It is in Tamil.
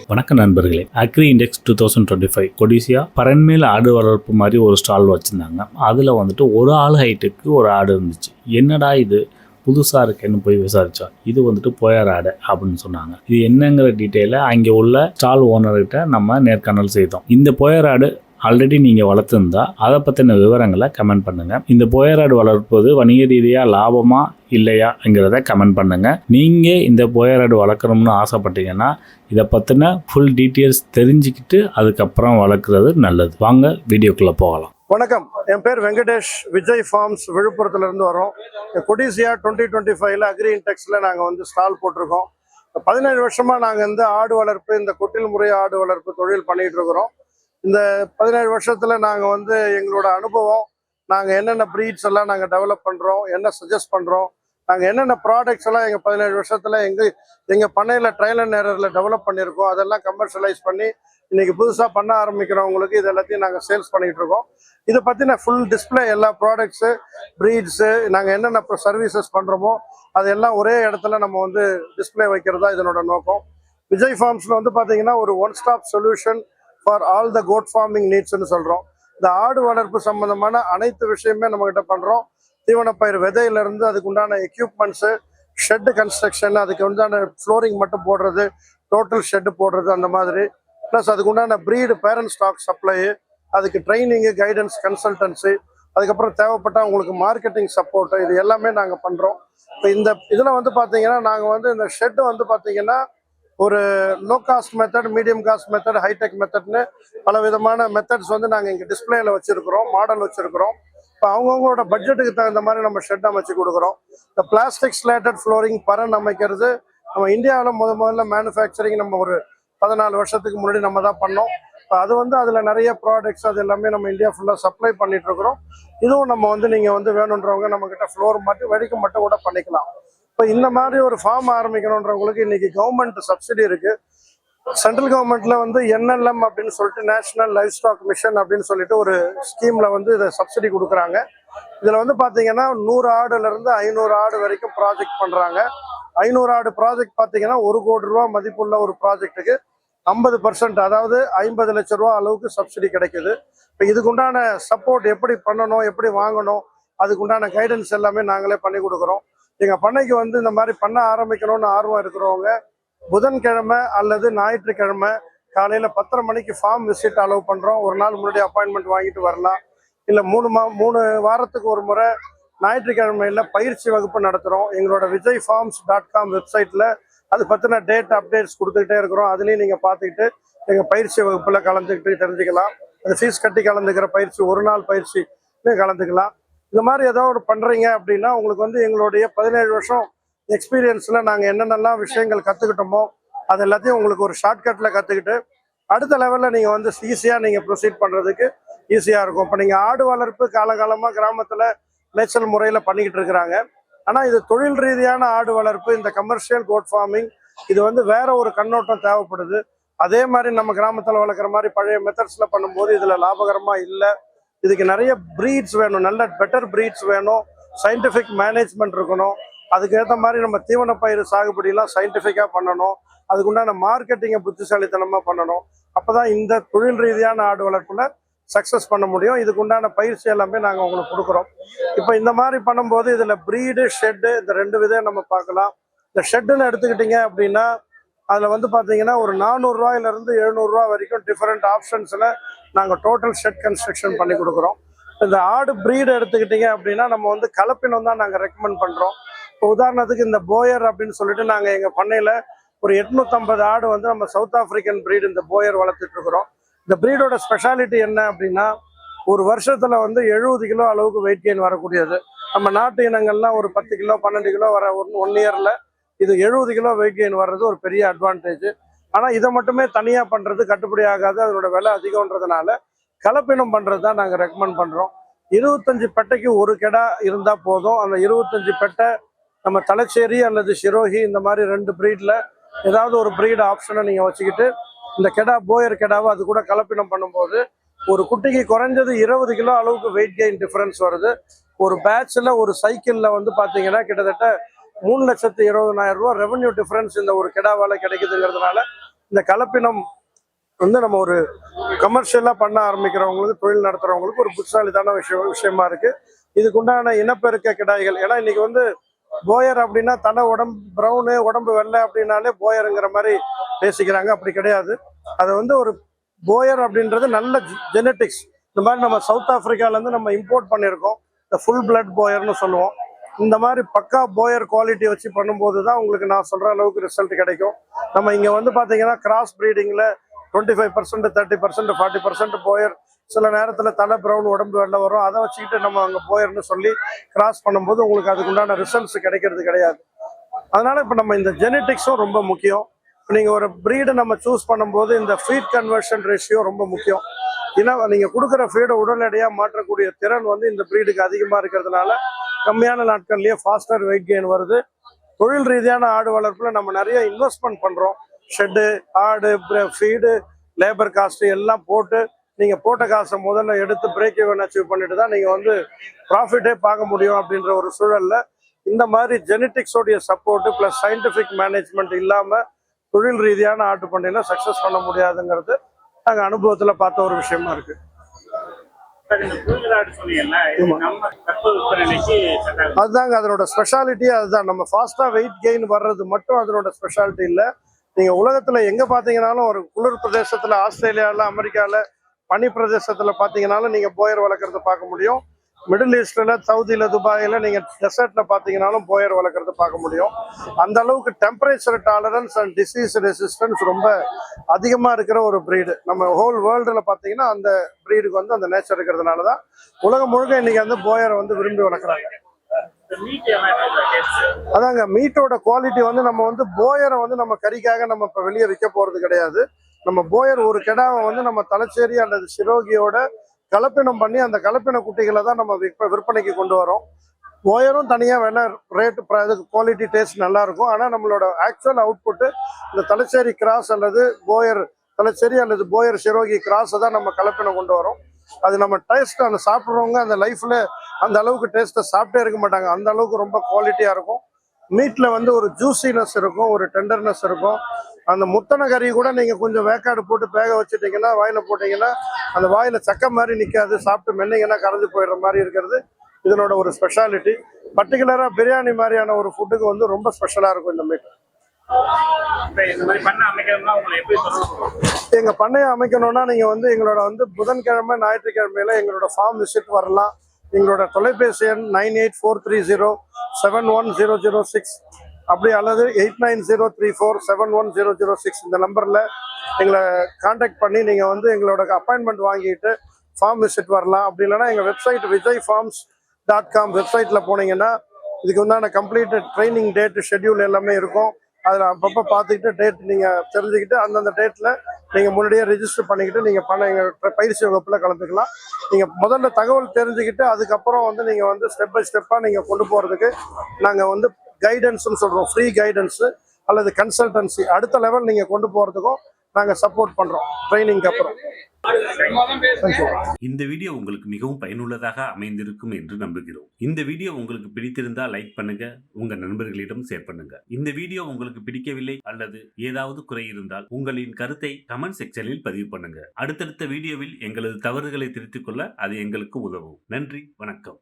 வணக்கம் நண்பர்களே. அக்ரி இண்டெக்ஸ் 2025 கொடிசியா பரன்மேல் ஆடு வளர்ப்பு மாதிரி ஒரு ஸ்டால் வச்சுருந்தாங்க. அதில் வந்துட்டு ஒரு ஆள் ஹைட்டுக்கு ஒரு ஆடு இருந்துச்சு. என்னடா இது புதுசாக இருக்குன்னு போய் விசாரிச்சா இது வந்துட்டு போயார் ஆடு அப்படின்னு சொன்னாங்க. இது என்னங்கிற டீட்டெயிலை அங்கே உள்ள ஸ்டால் ஓனர்கிட்ட நம்ம நேர்காணல் செய்தோம். இந்த போயார் ஆடு ஆல்ரெடி நீங்கள் வளர்த்துருந்தா அதை பற்றின விவரங்களை கமெண்ட் பண்ணுங்கள். இந்த போயராடு வளர்ப்பது வணிக ரீதியாக லாபமா இல்லையாங்கிறத கமெண்ட் பண்ணுங்கள். நீங்கள் இந்த போயராடு வளர்க்கணும்னு ஆசைப்பட்டீங்கன்னா இதை பற்றின ஃபுல் டீட்டெயில்ஸ் தெரிஞ்சுக்கிட்டு அதுக்கப்புறம் வளர்க்குறது நல்லது. வாங்க வீடியோக்குள்ளே போகலாம். வணக்கம், என் பேர் வெங்கடேஷ். விஜய் ஃபார்ம்ஸ் விழுப்புரத்துலேருந்து வரோம். கொடிசியா 2025 அக்ரி இன்டெக்ஸில் நாங்கள் வந்து ஸ்டால் போட்டிருக்கோம். 17 வருஷமாக நாங்கள் இந்த ஆடு வளர்ப்பு, இந்த கொட்டில் முறை ஆடு வளர்ப்பு தொழில் பண்ணிகிட்டு இருக்கிறோம். இந்த 17 வருஷத்தில் நாங்கள் வந்து எங்களோட அனுபவம், நாங்கள் என்னென்ன ப்ரீட்ஸ் எல்லாம் நாங்கள் டெவலப் பண்ணுறோம், என்ன சஜஸ்ட் பண்ணுறோம், நாங்கள் என்னென்ன ப்ராடக்ட்ஸ் எல்லாம் எங்கள் 17 வருஷத்தில் எங்கள் பண்ணையில் ட்ரையல் அண்ட் எரரில் டெவலப் பண்ணியிருக்கோம், அதெல்லாம் கமர்ஷியலைஸ் பண்ணி இன்றைக்கி புதுசாக பண்ண ஆரம்பிக்கிறவங்களுக்கு இது எல்லாத்தையும் நாங்கள் சேல்ஸ் பண்ணிகிட்டு இருக்கோம். இதை பற்றின ஃபுல் டிஸ்பிளே, எல்லா ப்ராடக்ட்ஸு, ப்ரீட்ஸு, நாங்கள் என்னென்ன சர்வீசஸ் பண்ணுறோமோ அதெல்லாம் ஒரே இடத்துல நம்ம வந்து டிஸ்பிளே வைக்கிறதா இதனோட நோக்கம். விஜய் ஃபார்ம்ஸில் வந்து பார்த்தீங்கன்னா ஒரு one stop solution for all the goat farming நீட்ஸ்ன்னு சொல்கிறோம். இந்த ஆடு வளர்ப்பு சம்மந்தமான அனைத்து விஷயமே நம்மகிட்ட பண்ணுறோம். தீவனப்பயிர் விதையிலேருந்து அதுக்கு உண்டான எக்யூப்மெண்ட்ஸு, ஷெட்டு கன்ஸ்ட்ரக்ஷன், அதுக்கு உண்டான ஃப்ளோரிங் மட்டும் போடுறது, டோட்டல் ஷெட்டு போடுறது, அந்த மாதிரி. ப்ளஸ் அதுக்கு உண்டான ப்ரீடு, பேரண்ட் ஸ்டாக் சப்ளை, அதுக்கு ட்ரைனிங்கு, கைடன்ஸ், கன்சல்டன்சி, அதுக்கப்புறம் தேவைப்பட்ட உங்களுக்கு மார்க்கெட்டிங் சப்போர்ட்டு, இது எல்லாமே நாங்கள் பண்ணுறோம். இப்போ இந்த இதில் வந்து பார்த்தீங்கன்னா நாங்கள் வந்து இந்த ஷெட்டு வந்து பார்த்தீங்கன்னா ஒரு low cost method, medium cost method, hitech மெத்தட்னு பல விதமான மெத்தட்ஸ் வந்து நாங்கள் இங்கே டிஸ்பிளேல வச்சுருக்கிறோம், மாடல் வச்சுருக்கிறோம். இப்போ அவங்கவுங்களோட பட்ஜெட்டுக்கு தகுந்த மாதிரி நம்ம ஷெட் அமைச்சு கொடுக்குறோம். இந்த பிளாஸ்டிக் ஸ்லேட்டட் ஃப்ளோரிங் பரன் அமைக்கிறது நம்ம இந்தியாவில் முதல்ல மேனுஃபேக்சரிங் நம்ம ஒரு 14 வருஷத்துக்கு முன்னாடி நம்ம தான் பண்ணோம். இப்போ அது வந்து அதில் நிறைய ப்ராடக்ட்ஸ் அது எல்லாமே நம்ம இந்தியா ஃபுல்லாக சப்ளை பண்ணிட்டு இருக்கிறோம். இதுவும் நம்ம வந்து நீங்கள் வந்து வேணுன்றவங்க நம்மக்கிட்ட ஃப்ளோர் மட்டும் வெடிக்க மட்டும் கூட பண்ணிக்கலாம். இப்போ இந்த மாதிரி ஒரு ஃபார்ம் ஆரம்பிக்கணுன்றவங்களுக்கு இன்னைக்கு கவர்மெண்ட் சப்சிடி இருக்கு. சென்ட்ரல் கவர்மெண்ட்ல வந்து NLM அப்படின்னு சொல்லிட்டு நேஷனல் லைவ் ஸ்டாக் மிஷன் அப்படின்னு சொல்லிட்டு ஒரு ஸ்கீம்ல வந்து இதை சப்சிடி கொடுக்குறாங்க. இதுல வந்து பாத்தீங்கன்னா 100 ஆடுல இருந்து 500 ஆடு வரைக்கும் ப்ராஜெக்ட் பண்றாங்க. 500 ஆடு ப்ராஜெக்ட் பாத்தீங்கன்னா 1 கோடி ரூபாய் மதிப்புள்ள ஒரு ப்ராஜெக்ட்டுக்கு 50%, அதாவது 50 லட்சம் ரூபா அளவுக்கு சப்சிடி கிடைக்குது. இப்போ இதுக்குண்டான சப்போர்ட் எப்படி பண்ணணும், எப்படி வாங்கணும், அதுக்குண்டான கைடன்ஸ் எல்லாமே நாங்களே பண்ணி கொடுக்குறோம். எங்கள் பண்ணைக்கு வந்து இந்த மாதிரி பண்ண ஆரம்பிக்கணும்னு ஆர்வம் இருக்கிறவங்க புதன்கிழமை அல்லது ஞாயிற்றுக்கிழமை காலையில் 10:30 மணிக்கு ஃபார்ம் விசிட் அலோவ் பண்ணுறோம். ஒரு நாள் முன்னாடி அப்பாயின்மெண்ட் வாங்கிட்டு வரலாம். இல்லை 3 வாரத்துக்கு ஒரு முறை ஞாயிற்றுக்கிழமையில் பயிற்சி வகுப்பு நடத்துகிறோம். எங்களோட vijayfarms.com வெப்சைட்டில் அது பற்றின டேட் அப்டேட்ஸ் கொடுத்துக்கிட்டே இருக்கிறோம். அதுலேயும் நீங்கள் பார்த்துக்கிட்டு எங்கள் பயிற்சி வகுப்பில் கலந்துக்கிட்டு தெரிஞ்சுக்கலாம். அது ஃபீஸ் கட்டி கலந்துக்கிற பயிற்சி, ஒரு நாள் பயிற்சி கலந்துக்கலாம். இந்த மாதிரி ஏதாவது ஒரு பண்ணுறீங்க அப்படின்னா உங்களுக்கு வந்து எங்களுடைய 17 வருஷம் எக்ஸ்பீரியன்ஸில் நாங்கள் என்னென்னலாம் விஷயங்கள் கற்றுக்கிட்டோமோ அது எல்லாத்தையும் உங்களுக்கு ஒரு ஷார்ட்கட்டில் கற்றுக்கிட்டு அடுத்த லெவலில் நீங்கள் வந்து ஈஸியாக நீங்கள் ப்ரொசீட் பண்ணுறதுக்கு ஈஸியாக இருக்கும். இப்போ நீங்கள் ஆடு வளர்ப்பு காலகாலமாக கிராமத்தில் மேய்ச்சல் முறையில் பண்ணிக்கிட்டு இருக்கிறாங்க. ஆனால் இது தொழில் ரீதியான ஆடு வளர்ப்பு, இந்த கமர்ஷியல் கோட் ஃபார்மிங், இது வந்து வேற ஒரு கண்ணோட்டம் தேவைப்படுது. அதே மாதிரி நம்ம கிராமத்தில் வளர்க்குற மாதிரி பழைய மெத்தட்ஸில் பண்ணும்போது இதில் லாபகரமாக இல்லை. இதுக்கு நிறைய ப்ரீட்ஸ் வேணும், நல்ல பெட்டர் ப்ரீட்ஸ் வேணும், சயின்டிஃபிக் மேனேஜ்மெண்ட் இருக்கணும். அதுக்கேற்ற மாதிரி நம்ம தீவன பயிர் சாகுபடியெல்லாம் சயின்டிஃபிக்காக பண்ணணும். அதுக்குண்டான மார்க்கெட்டிங்கை புத்திசாலித்தனமாக பண்ணணும். அப்போ தான் இந்த தொழில் ரீதியான ஆடு வளர்ப்பில் சக்ஸஸ் பண்ண முடியும். இதுக்குண்டான பயிற்சி எல்லாமே நாங்கள் உங்களுக்கு கொடுக்குறோம். இப்போ இந்த மாதிரி பண்ணும்போது இதில் ப்ரீடு, ஷெட்டு, இந்த 2 விதம் நம்ம பார்க்கலாம். இந்த ஷெட்டுன்னு எடுத்துக்கிட்டிங்க அப்படின்னா அதில் வந்து பார்த்தீங்கன்னா ஒரு 400 ரூபாயிலிருந்து 700 ரூபா வரைக்கும் டிஃப்ரெண்ட் ஆப்ஷன்ஸில் நாங்கள் டோட்டல் ஷெட் கன்ஸ்ட்ரக்ஷன் பண்ணி கொடுக்குறோம். இந்த ஆடு ப்ரீடு எடுத்துக்கிட்டிங்க அப்படின்னா நம்ம வந்து கலப்பினம் தான் நாங்கள் ரெக்கமெண்ட் பண்ணுறோம். இப்போ உதாரணத்துக்கு இந்த போயர் அப்படின்னு சொல்லிட்டு நாங்கள் எங்கள் பண்ணையில் ஒரு 850 ஆடு வந்து நம்ம சவுத் ஆப்பிரிக்கன் ப்ரீடு இந்த போயர் வளர்த்துட்டு இருக்கிறோம். இந்த ப்ரீடோட ஸ்பெஷாலிட்டி என்ன அப்படின்னா ஒரு வருஷத்தில் வந்து 70 கிலோ அளவுக்கு வெயிட் கெயின் வரக்கூடியது. நம்ம நாட்டு இனங்கள்லாம் ஒரு 10 கிலோ 12 கிலோ வர 1 இயரில் இது 70 கிலோ வெயிட் கெயின் வர்றது ஒரு பெரிய அட்வான்டேஜ். ஆனால் இதை மட்டுமே தனியாக பண்ணுறது கட்டுப்படி ஆகாது, அதோட விலை அதிகம்ன்றதுனால கலப்பினம் பண்ணுறது தான் நாங்கள் ரெக்கமெண்ட் பண்ணுறோம். 25 பெட்டைக்கு ஒரு கெடா இருந்தால் போதும். அந்த 25 பெட்டை நம்ம தலைச்சேரி அல்லது ஷிரோஹி இந்த மாதிரி 2 ப்ரீடில் ஏதாவது ஒரு ப்ரீடு ஆப்ஷனை நீங்கள் வச்சுக்கிட்டு இந்த கெடா, போயர் கெடாவை அது கூட கலப்பினம் பண்ணும்போது ஒரு குட்டிக்கு குறைஞ்சது 20 கிலோ அளவுக்கு வெயிட் கெயின் டிஃபரன்ஸ் வருது. ஒரு பேட்சில், ஒரு சைக்கிளில் வந்து பார்த்தீங்கன்னா கிட்டத்தட்ட 3,20,000 ரூபா ரெவன்யூ டிஃபரன்ஸ் இந்த ஒரு கெடாவால் கிடைக்குதுங்கிறதுனால இந்த கலப்பினம் வந்து நம்ம ஒரு கமர்ஷியலாக பண்ண ஆரம்பிக்கிறவங்களுக்கு, தொழில் நடத்துகிறவங்களுக்கு ஒரு புத்திசாலித்தான விஷயமா இருக்கு. இதுக்குண்டான இனப்பெருக்க கிடாய்கள். ஏன்னா இன்னைக்கு வந்து போயர் அப்படின்னா தலை உடம்பு ப்ரௌனு உடம்பு வெள்ளை அப்படின்னாலே போயருங்கிற மாதிரி பேசிக்கிறாங்க. அப்படி கிடையாது. அது வந்து ஒரு போயர் அப்படின்றது நல்ல ஜெனட்டிக்ஸ். இந்த மாதிரி நம்ம சவுத் ஆப்பிரிக்காலேருந்து நம்ம இம்போர்ட் பண்ணியிருக்கோம். இந்த ஃபுல் பிளட் போயர்னு சொல்லுவோம். இந்த மாதிரி பக்கா போயர் குவாலிட்டி வச்சு பண்ணும்போது தான் உங்களுக்கு நான் சொல்கிற அளவுக்கு ரிசல்ட் கிடைக்கும். நம்ம இங்கே வந்து பார்த்தீங்கன்னா கிராஸ் ப்ரீடிங்கில் 25%, 30%, 40% போயர், சில நேரத்தில் தலை ப்ரௌன் உடம்பு வெள்ளை வரும். அதை வச்சுக்கிட்டு நம்ம அங்கே போயர்னு சொல்லி கிராஸ் பண்ணும்போது உங்களுக்கு அதுக்குண்டான ரிசல்ட்ஸ் கிடைக்கிறது கிடையாது. அதனால இப்போ நம்ம இந்த ஜெனட்டிக்ஸும் ரொம்ப முக்கியம். இப்போ நீங்கள் ஒரு ப்ரீடை நம்ம சூஸ் பண்ணும்போது இந்த ஃபீட் கன்வர்ஷன் ரேஷியோ ரொம்ப முக்கியம். ஏன்னா நீங்கள் கொடுக்குற ஃபீடை உடனடியாக மாற்றக்கூடிய திறன் வந்து இந்த ப்ரீடுக்கு அதிகமாக இருக்கிறதுனால கம்மியான நாட்கள்லேயே ஃபாஸ்டர் வெயிட் கெயின் வருது. தொழில் ரீதியான ஆடு வளர்ப்பில் நம்ம நிறைய இன்வெஸ்ட்மெண்ட் பண்ணுறோம். ஷெட்டு, ஆடு, ஃபீடு, லேபர் காஸ்ட்டு எல்லாம் போட்டு நீங்கள் போட்ட காசை முதல்ல எடுத்து பிரேக் ஈவன் அச்சீவ் பண்ணிட்டு தான் நீங்கள் வந்து ப்ராஃபிட்டே பார்க்க முடியும். அப்படின்ற ஒரு சூழலில் இந்த மாதிரி ஜெனட்டிக்ஸோடைய சப்போர்ட்டு ப்ளஸ் சயின்டிஃபிக் மேனேஜ்மெண்ட் இல்லாமல் தொழில் ரீதியான ஆட்டு பண்ணையில் சக்ஸஸ் பண்ண முடியாதுங்கிறது நாங்கள் அனுபவத்தில் பார்த்த ஒரு விஷயமா இருக்குது. அதுதாங்க அதனோட ஸ்பெஷாலிட்டி. அதுதான் நம்ம ஃபாஸ்டா வெயிட் கெயின் வர்றது மட்டும் அதனோட ஸ்பெஷாலிட்டி இல்லை. நீங்க உலகத்துல எங்க பாத்தீங்கன்னாலும் ஒரு குளிர் பிரதேசத்துல, ஆஸ்திரேலியால, அமெரிக்கால பனி பிரதேசத்துல பாத்தீங்கன்னாலும் நீங்க போயர் வளர்க்கறத பார்க்க முடியும். மிடில் ஈஸ்ட்ல, சவுதியில, துபாயில நீங்க டெசர்ட்ல பாத்தீங்கன்னாலும் போயர் வளர்க்கறத பார்க்க முடியும். அந்த அளவுக்கு temperature tolerance and disease resistance ரொம்ப அதிகமா இருக்கிற ஒரு பிரீடு. நம்ம ஹோல் வேர்ல்டுல பாத்தீங்கன்னா அந்த பிரீடுக்கு வந்து அந்த நேச்சர் இருக்கிறதுனாலதான் உலகம் முழுக்க இன்னைக்கு வந்து போயரை வந்து விரும்பி வளர்க்குறாங்க. அதாங்க மீட்டோட குவாலிட்டி வந்து நம்ம வந்து போயரை வந்து நம்ம கறிக்காக நம்ம இப்ப வெளியே விற்க போறது கிடையாது. நம்ம போயர் ஒரு கெடாவை வந்து நம்ம தலைச்சேரி அல்லது சிரோகியோட கலப்பினம் பண்ணி அந்த கலப்பின குட்டிகளை தான் நம்ம விற்பனைக்கு கொண்டு வரோம். போயரும் தனியாக விலை ரேட்டு குவாலிட்டி டேஸ்ட் நல்லா இருக்கும். ஆனால் நம்மளோட ஆக்சுவல் அவுட்புட்டு இந்த தலைச்சேரி கிராஸ் அல்லது போயர் தலைச்சேரி அல்லது போயர் சிரோகி கிராஸை தான் நம்ம கலப்பினம் கொண்டு வரோம். அது நம்ம டேஸ்ட் அந்த சாப்பிட்றவங்க அந்த லைஃப்பில் அந்த அளவுக்கு டேஸ்ட்டை சாப்பிட்டே இருக்க மாட்டாங்க. அந்த அளவுக்கு ரொம்ப குவாலிட்டியாக இருக்கும். மீட்டில் வந்து ஒரு ஜூசினஸ் இருக்கும், ஒரு டெண்டர்னஸ் இருக்கும். அந்த முத்தனை கறி கூட நீங்கள் கொஞ்சம் வேக்காடு போட்டு வேக வச்சுட்டிங்கன்னா வாயில் போட்டிங்கன்னா அந்த வாயில் சக்கை மாதிரி நிற்காது. சாப்பிட்டு மென்னிங்கன்னா கரைஞ்சி போயிடுற மாதிரி இருக்கிறது இதனோட ஒரு ஸ்பெஷாலிட்டி. பர்டிகுலராக பிரியாணி மாதிரியான ஒரு ஃபுட்டுக்கு வந்து ரொம்ப ஸ்பெஷலாக இருக்கும் இந்த மீட். எங்கள் பண்ணையை அமைக்கணும்னா நீங்கள் வந்து எங்களோட வந்து புதன்கிழமை, ஞாயிற்றுக்கிழமையில எங்களோட ஃபார்ம் விசிட் வரலாம். எங்களோட தொலைபேசி எண் 9843071006 அப்படி அல்லது 8903471006 இந்த நம்பரில் எங்களை கான்டாக்ட் பண்ணி நீங்கள் வந்து எங்களோட அப்பாயின்மெண்ட் வாங்கிட்டு ஃபார்ம் விசிட் வரலாம். அப்படி இல்லைன்னா எங்கள் வெப்சைட் vijayfarms.com வெப்சைட்டில் போனீங்கன்னா இதுக்கு உண்டான கம்ப்ளீட் ட்ரைனிங் டேட்டு ஷெட்யூல் எல்லாமே இருக்கும். அதில் அப்பப்போ பார்த்துக்கிட்டு டேட் நீங்கள் தெரிஞ்சுக்கிட்டு அந்தந்த டேட்டில் நீங்கள் முன்னாடியே ரெஜிஸ்டர் பண்ணிக்கிட்டு நீங்கள் எங்கள் பயிற்சி வகுப்பில் கலந்துக்கலாம். நீங்கள் முதல்ல தகவல் தெரிஞ்சுக்கிட்டு அதுக்கப்புறம் வந்து நீங்கள் வந்து ஸ்டெப் பை ஸ்டெப்பாக நீங்கள் கொண்டு போகிறதுக்கு நாங்கள் வந்து கைடன்ஸ்னு சொல்கிறோம். ஃப்ரீ கைடன்ஸு அல்லது கன்சல்டன்சி அடுத்த லெவல் நீங்கள் கொண்டு போகிறதுக்கும் நாங்கள் சப்போர்ட் பண்ணுறோம் ட்ரைனிங்க்கு அப்புறம். இந்த வீடியோ உங்களுக்கு மிகவும் பயனுள்ளதாக அமைந்திருக்கும் என்று நம்புகிறோம். இந்த வீடியோ உங்களுக்கு பிடித்திருந்தால் லைக் பண்ணுங்க, உங்க நண்பர்களிடம் ஷேர் பண்ணுங்க. இந்த வீடியோ உங்களுக்கு பிடிக்கவில்லை அல்லது ஏதாவது குறை இருந்தால் உங்களின் கருத்தை கமெண்ட் செக்ஷனில் பதிவு பண்ணுங்க. அடுத்தடுத்த வீடியோவில் எங்களது தவறுகளை திருத்திக் கொள்ள அது எங்களுக்கு உதவும். நன்றி, வணக்கம்.